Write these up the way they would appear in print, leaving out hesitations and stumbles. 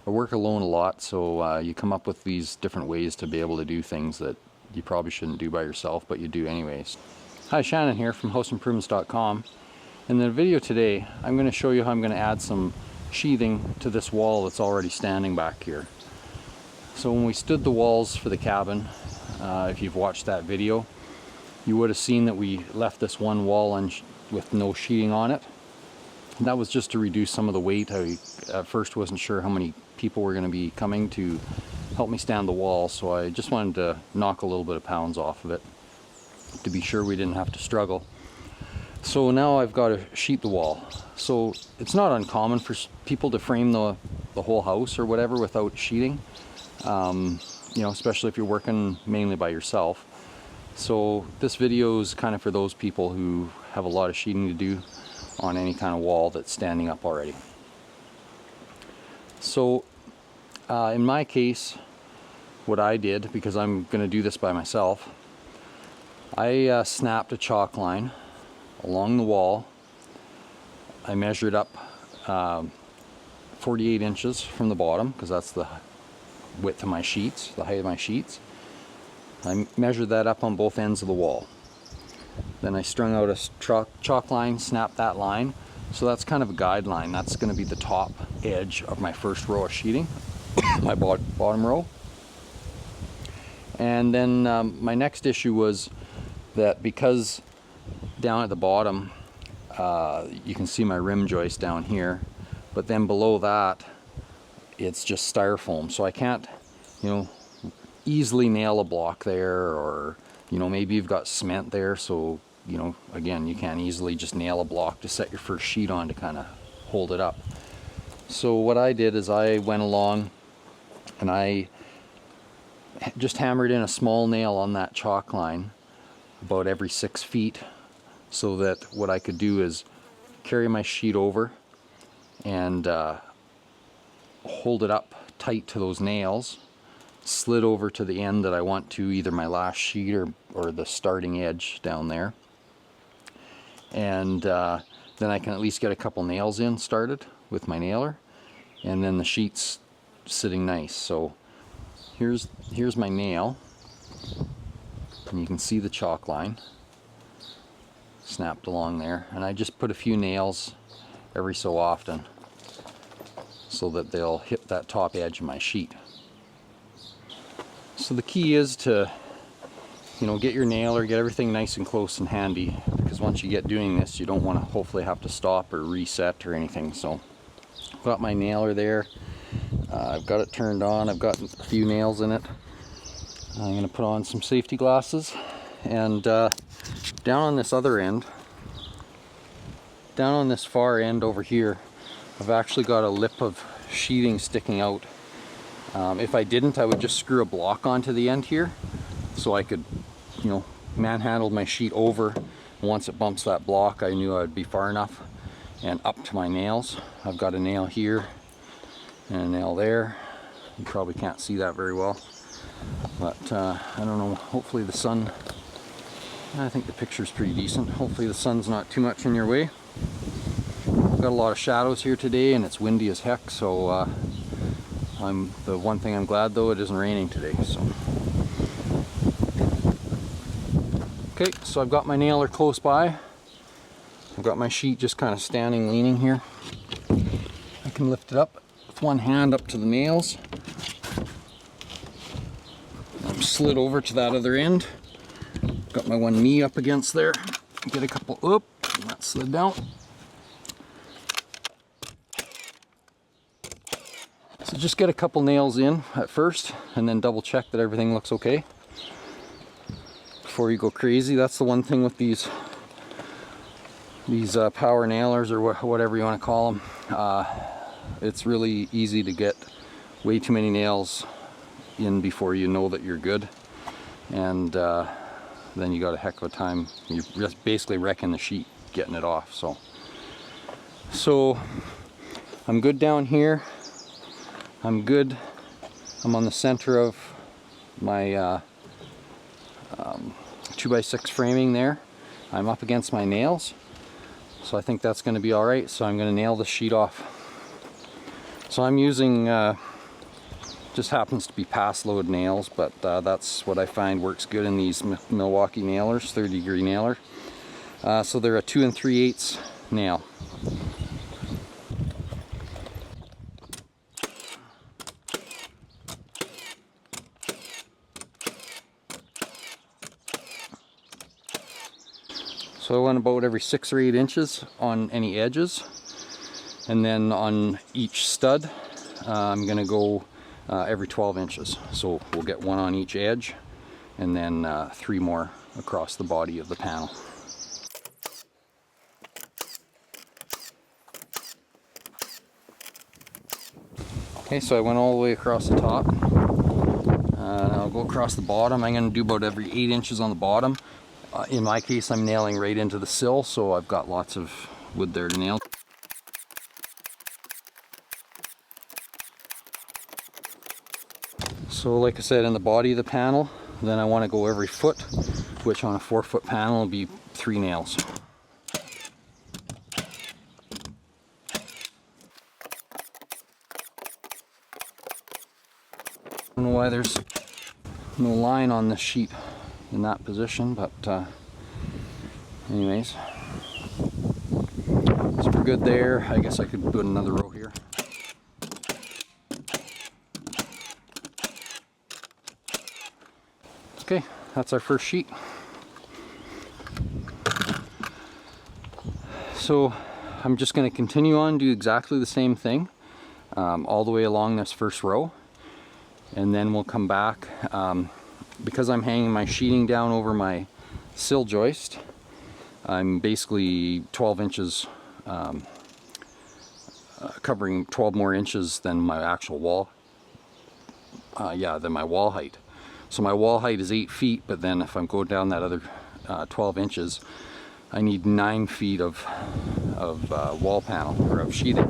I work alone a lot, so you come up with these different ways to be able to do things that you probably shouldn't do by yourself, but you do anyways. Hi, Shannon here from houseimprovements.com. In the video today, I'm going to show you how I'm going to add some sheathing to this wall that's already standing back here. So when we stood the walls for the cabin, if you've watched that video, you would have seen that we left this one wall with no sheeting on it. And that was just to reduce some of the weight. I at first wasn't sure how many people were going to be coming to help me stand the wall, so I just wanted to knock a little bit of pounds off of it to be sure we didn't have to struggle. So now I've got to sheet the wall. So it's not uncommon for people to frame the whole house or whatever without sheeting, you know, especially if you're working mainly by yourself. So this video is kind of for those people who have a lot of sheeting to do on any kind of wall that's standing up already. So in my case, what I did, because I'm going to do this by myself, I snapped a chalk line along the wall. I measured up 48 inches from the bottom, because that's the width of my sheets, the height of my sheets. I measured that up on both ends of the wall. Then I strung out a chalk line, snapped that line. So that's kind of a guideline. That's going to be the top edge of my first row of sheeting, my bottom row. And then my next issue was that because down at the bottom, you can see my rim joist down here, but then below that, it's just styrofoam. So I can't, you know, easily nail a block there, or, you know, maybe you've got cement there, so, you know, again, you can't easily just nail a block to set your first sheet on to kind of hold it up. So what I did is I went along and I just hammered in a small nail on that chalk line about every 6 feet, so that what I could do is carry my sheet over and hold it up tight to those nails, slid over to the end that I want to, either my last sheet or the starting edge down there, and then I can at least get a couple nails in started with my nailer, and then the sheet's sitting nice. So here's my nail, and you can see the chalk line snapped along there, and I just put a few nails every so often so that they'll hit that top edge of my sheet. So the key is to, you know, get your nailer, get everything nice and close and handy, because once you get doing this, you don't want to hopefully have to stop or reset or anything. So I've got my nailer there, I've got it turned on, I've got a few nails in it. I'm going to put on some safety glasses, and down on this other end, down on this far end over here, I've actually got a lip of sheathing sticking out. If I didn't, I would just screw a block onto the end here, so I could, you know, manhandle my sheet over. Once it bumps that block, I knew I would be far enough and up to my nails. I've got a nail here and a nail there. You probably can't see that very well, but I don't know, hopefully the sun, I think the picture's pretty decent. Hopefully the sun's not too much in your way. Got a lot of shadows here today, and it's windy as heck, so the one thing I'm glad though, it isn't raining today. So okay, so I've got my nailer close by. I've got my sheet just kind of standing, leaning here. I can lift it up with one hand up to the nails. I'm slid over to that other end. Got my one knee up against there. Get a couple, oop, that slid down. So just get a couple nails in at first, and then double check that everything looks okay before you go crazy. That's the one thing with these power nailers, or whatever you want to call them. It's really easy to get way too many nails in before you know that you're good, and then you got a heck of a time. You're just basically wrecking the sheet getting it off. So I'm good down here. I'm good. I'm on the center of my 2x6 framing there. I'm up against my nails, so I think that's going to be alright. So I'm going to nail the sheet off. So I'm using, just happens to be pass load nails, but that's what I find works good in these Milwaukee nailers, 30-degree nailer. So they're a 2 3/8 nail. So I went about every 6 or 8 inches on any edges, and then on each stud I'm going to go every 12 inches. So we'll get 1 on each edge, and then 3 more across the body of the panel. Okay, so I went all the way across the top. I'll go across the bottom. I'm going to do about every 8 inches on the bottom. In my case, I'm nailing right into the sill, so I've got lots of wood there to nail. So like I said, in the body of the panel, then I want to go every foot, which on a 4-foot panel will be 3 nails. I don't know why there's no line on this sheet in that position, but anyways, so we're good there. I guess I could put another row here. Okay, that's our first sheet. So I'm just going to continue on, do exactly the same thing all the way along this first row, and then we'll come back. Because I'm hanging my sheeting down over my sill joist, I'm basically 12 inches, covering 12 more inches than my actual wall, than my wall height. So my wall height is 8 feet, but then if I'm going down that other 12 inches, I need 9 feet of wall panel, or of sheathing.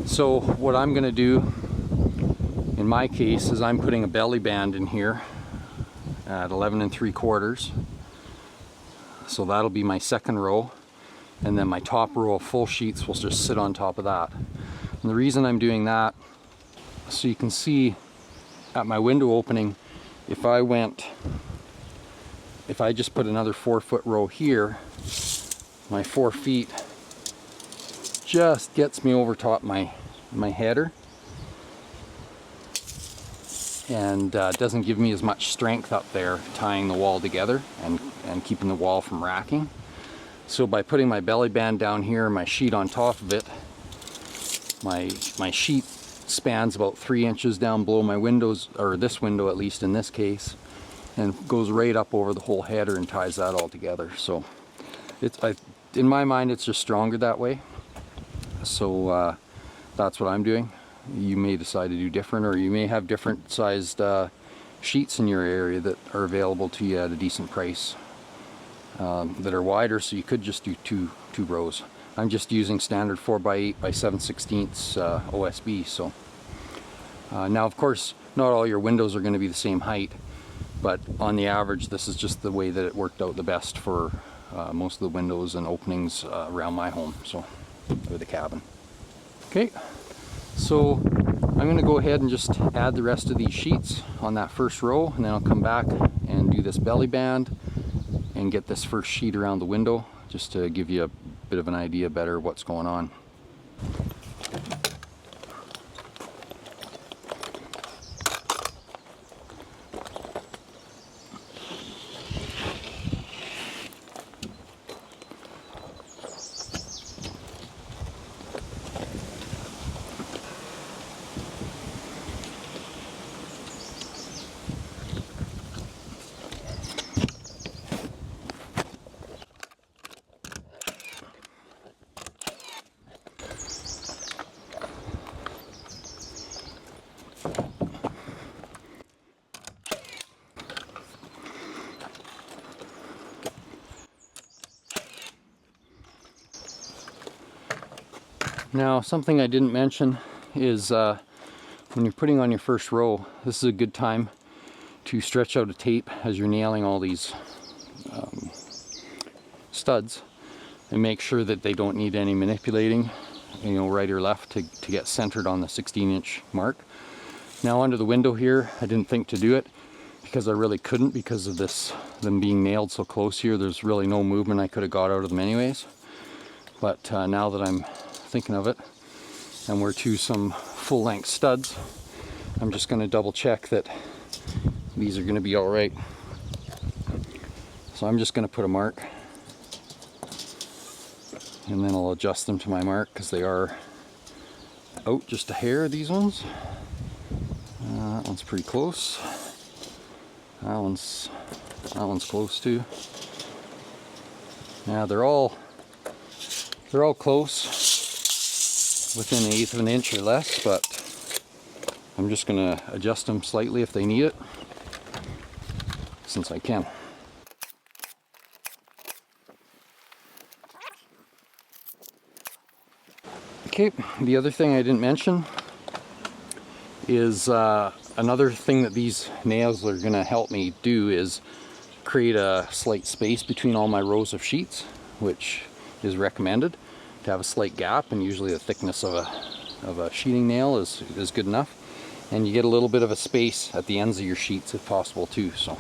So what I'm going to do in my case is I'm putting a belly band in here at 11 3/4. So that'll be my second row, and then my top row of full sheets will just sit on top of that. And the reason I'm doing that, so you can see at my window opening, if I just put another 4-foot row here, my 4 feet just gets me over top my header, and doesn't give me as much strength up there tying the wall together and keeping the wall from racking. So by putting my belly band down here, my sheet on top of it, my sheet spans about 3 inches down below my windows, or this window at least in this case, and goes right up over the whole header and ties that all together. So in my mind, it's just stronger that way. So that's what I'm doing. You may decide to do different, or you may have different sized sheets in your area that are available to you at a decent price, that are wider, so you could just do two rows. I'm just using standard 4x8 by 7/16 OSB. So now of course not all your windows are going to be the same height, but on the average this is just the way that it worked out the best for most of the windows and openings around my home, so, or the cabin. Okay, so I'm going to go ahead and just add the rest of these sheets on that first row, and then I'll come back and do this belly band and get this first sheet around the window, just to give you a bit of an idea better what's going on. Now, something I didn't mention is when you're putting on your first row, this is a good time to stretch out a tape as you're nailing all these studs, and make sure that they don't need any manipulating. you know, right or left to get centered on the 16-inch mark. Now under the window here, I didn't think to do it because I really couldn't, because of them being nailed so close here. There's really no movement I could have got out of them anyways. But now that I'm thinking of it, and we're to some full-length studs, I'm just going to double check that these are going to be all right. So I'm just going to put a mark, and then I'll adjust them to my mark because they are out just a hair, these ones. That one's pretty close. That one's close too. Yeah, they're all close, within 1/8 of an inch or less, but I'm just going to adjust them slightly if they need it, since I can. Okay, the other thing I didn't mention is another thing that these nails are going to help me do is create a slight space between all my rows of sheets, which is recommended, to have a slight gap, and usually the thickness of a sheeting nail is good enough. And you get a little bit of a space at the ends of your sheets if possible too. So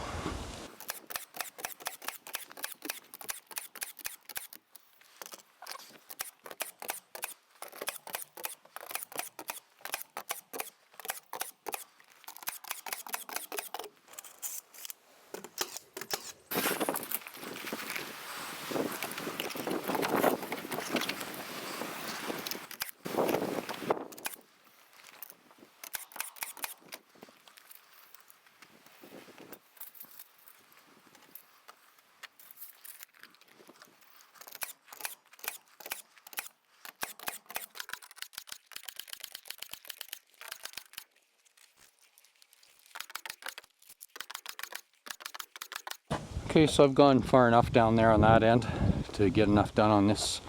okay, so I've gone far enough down there on that end to get enough done on this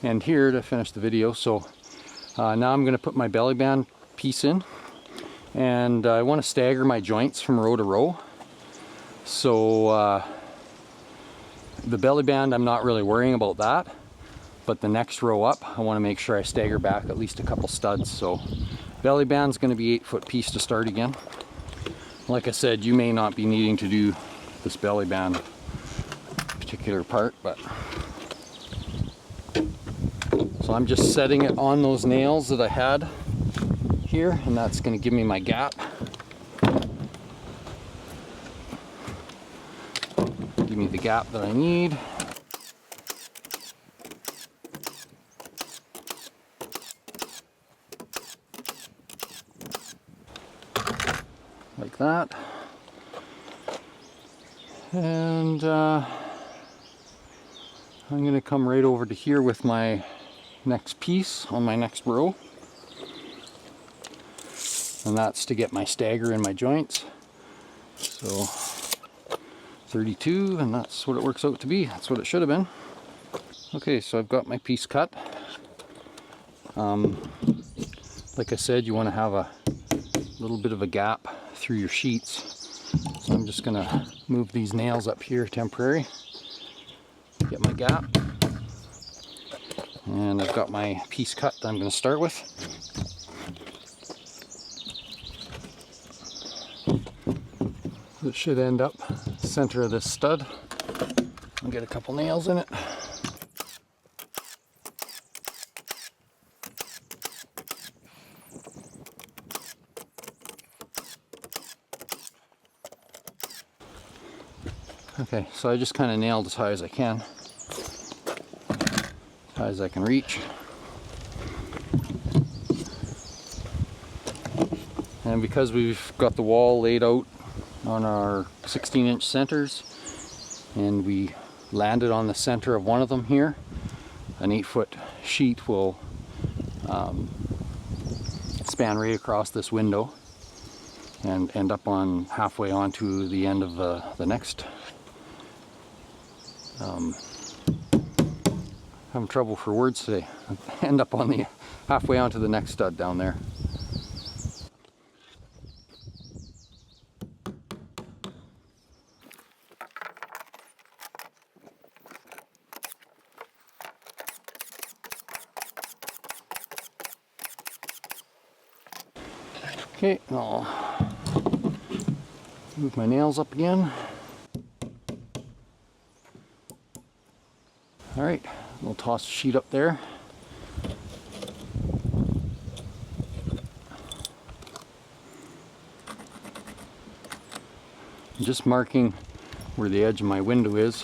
end here to finish the video. So now I'm going to put my belly band piece in, and I want to stagger my joints from row to row. So the belly band, I'm not really worrying about that, but the next row up, I want to make sure I stagger back at least a couple studs. So belly band's going to be 8-foot piece to start again. Like I said, you may not be needing to do this belly band particular part, but so I'm just setting it on those nails that I had here, and that's going to give me my gap. Give me the gap that I need. Like that. And I'm going to come right over to here with my next piece on my next row. And that's to get my stagger in my joints. So 32, and that's what it works out to be. That's what it should have been. Okay, so I've got my piece cut. Like I said, you want to have a little bit of a gap through your sheets. So I'm just going to move these nails up here temporary, get my gap, and I've got my piece cut that I'm going to start with. It should end up center of this stud. I'll get a couple nails in it. Okay, so I just kind of nailed as high as I can, as high as I can reach. And because we've got the wall laid out on our 16-inch centers, and we landed on the center of one of them here, an 8-foot sheet will span right across this window and end up on halfway onto the end of the next. Having trouble for words today. End up on the halfway onto the next stud down there. Okay, I'll move my nails up again. Alright, we'll toss the sheet up there. I'm just marking where the edge of my window is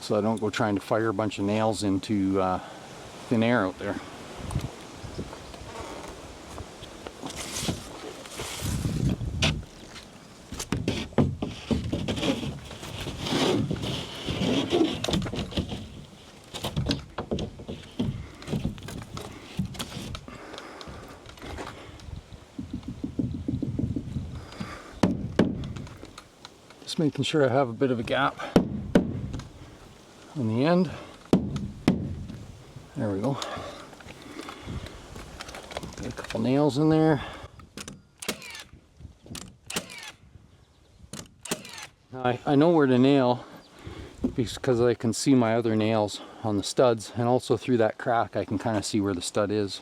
so I don't go trying to fire a bunch of nails into thin air out there. Just making sure I have a bit of a gap on the end. There we go. Got a couple nails in there. Now I know where to nail because I can see my other nails on the studs, and also through that crack I can kind of see where the stud is.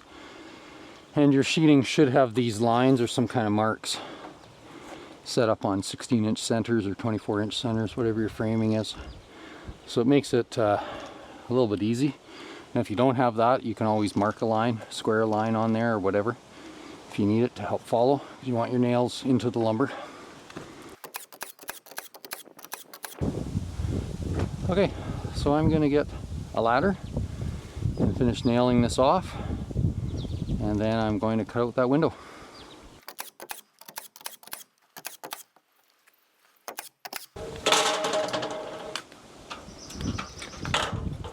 And your sheeting should have these lines or some kind of marks set up on 16-inch centers or 24-inch centers, whatever your framing is. So it makes it a little bit easy. And if you don't have that, you can always mark a line, square a line on there or whatever, if you need it to help follow. You want your nails into the lumber. Okay, so I'm going to get a ladder and finish nailing this off, and then I'm going to cut out that window.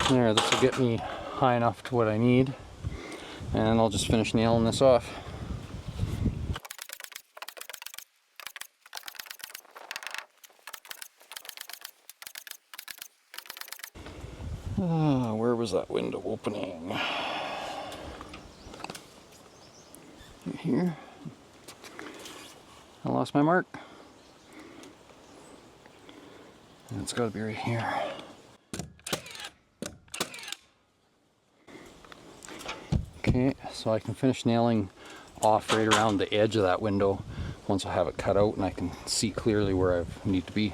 There, this will get me high enough to what I need, and I'll just finish nailing this off. Where was that window opening? Right here. I lost my mark. And it's got to be right here. Okay, so I can finish nailing off right around the edge of that window once I have it cut out and I can see clearly where I need to be.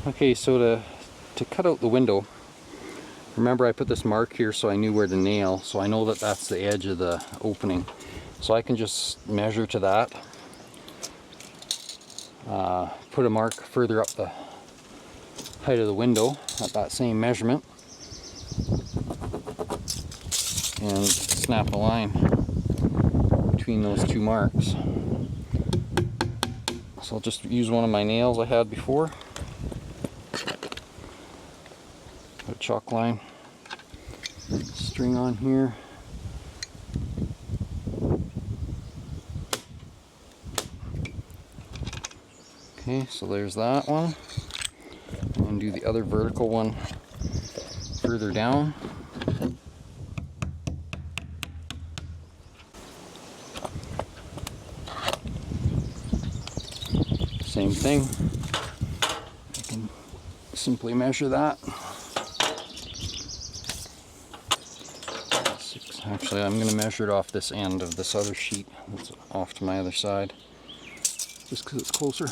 Okay, so to cut out the window, remember I put this mark here so I knew where to nail, so I know that that's the edge of the opening. So I can just measure to that, put a mark further up the height of the window at that same measurement, and snap a line between those two marks. So I'll just use one of my nails I had before. Put a chalk line, string on here. Okay, so there's that one. And do the other vertical one further down. Same thing. I can simply measure that. Actually, I'm going to measure it off this end of this other sheet that's off to my other side, just because it's closer.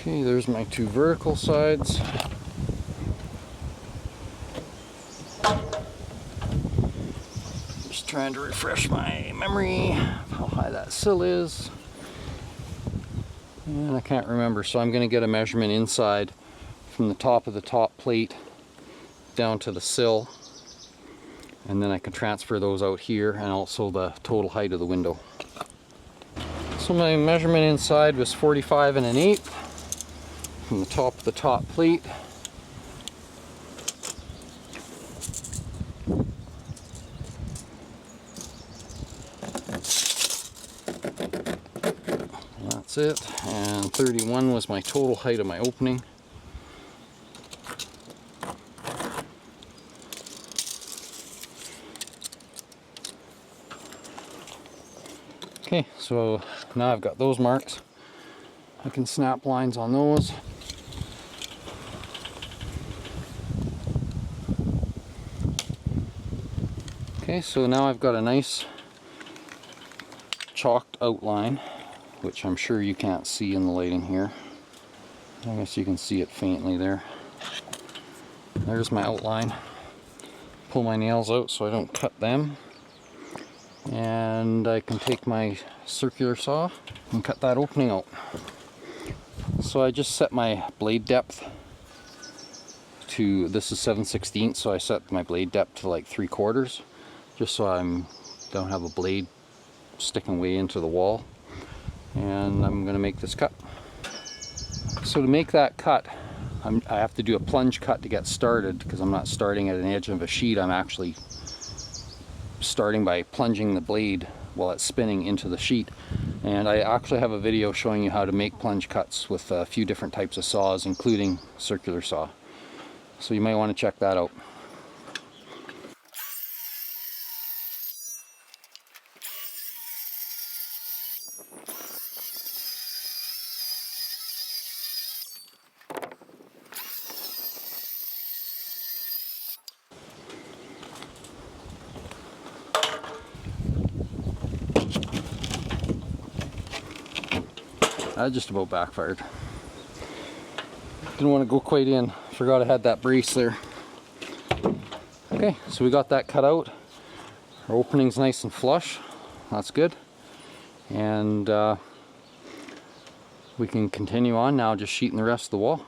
Okay, there's my two vertical sides. Just trying to refresh my memory of how high that sill is. And I can't remember, so I'm going to get a measurement inside from the top of the top plate down to the sill. And then I can transfer those out here and also the total height of the window. So my measurement inside was 45 1/8. From the top of the top plate. That's it. And 31 was my total height of my opening. Okay, so now I've got those marks. I can snap lines on those. Okay, so now I've got a nice chalked outline, which I'm sure you can't see in the lighting here. I guess you can see it faintly there. There's my outline. Pull my nails out so I don't cut them. And I can take my circular saw and cut that opening out. So I just set my blade depth to, this is 7/16, so I set my blade depth to like 3/4, just so don't have a blade sticking way into the wall. And I'm going to make this cut. So to make that cut, I have to do a plunge cut to get started, because I'm not starting at an edge of a sheet. I'm actually starting by plunging the blade while it's spinning into the sheet. And I actually have a video showing you how to make plunge cuts with a few different types of saws, including circular saw. So you might want to check that out. That just about backfired. Didn't want to go quite in. Forgot I had that brace there. Okay, so we got that cut out. Our opening's nice and flush. That's good. And we can continue on now, just sheeting the rest of the wall.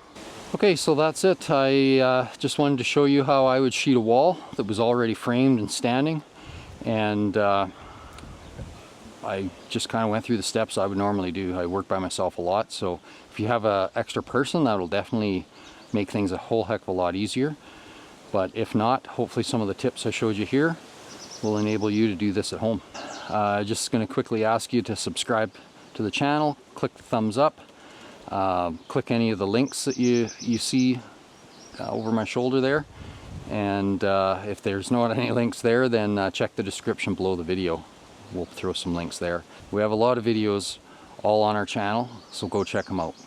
Okay, so that's it. I just wanted to show you how I would sheet a wall that was already framed and standing. And I just kind of went through the steps I would normally do. I work by myself a lot, so if you have an extra person, that'll definitely make things a whole heck of a lot easier. But if not, hopefully some of the tips I showed you here will enable you to do this at home. Just going to quickly ask you to subscribe to the channel, click the thumbs up, click any of the links that you see over my shoulder there. And if there's not any links there, then check the description below the video. We'll throw some links there. We have a lot of videos all on our channel, so go check them out.